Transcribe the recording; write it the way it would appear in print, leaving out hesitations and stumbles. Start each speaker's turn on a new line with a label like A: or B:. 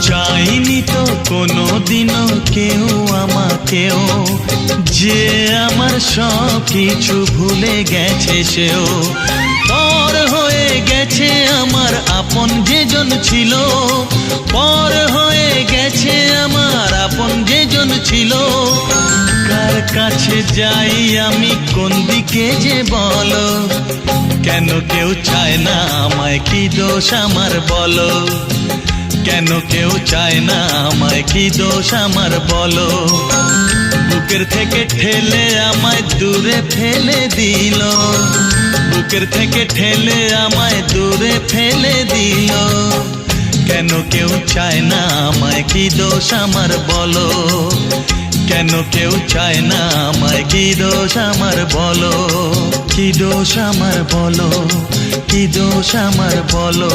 A: চাইনি তো কোনো দিনও কেউ আমাকেও, যে আমার সব কিছু ভুলে গেছে সেও। পর হয়ে গেছে আমার আপন যেজন ছিল, পর হয়ে গেছে আমার আপন যেজন ছিল। কার কাছে যাই আমি, কোন দিকে যে বলো, কেন কেউ চায় না আমায়, কি দোষ আমার বলো, কেন কেউ চায় না আমায়, কি দোষ আমার বলো। বুকের থেকে ঠেলে আমায় দূরে ফেলে দিল, বুকের থেকে ঠেলে আমায় দূরে ফেলে দিল। কেন কেউ চায় না আমায়, কি দোষ আমার বলো, কেন কেউ চায় না আমায়, কি দোষ আমার বলো, কি দোষ আমার বলো, কি দোষ আমার বলো।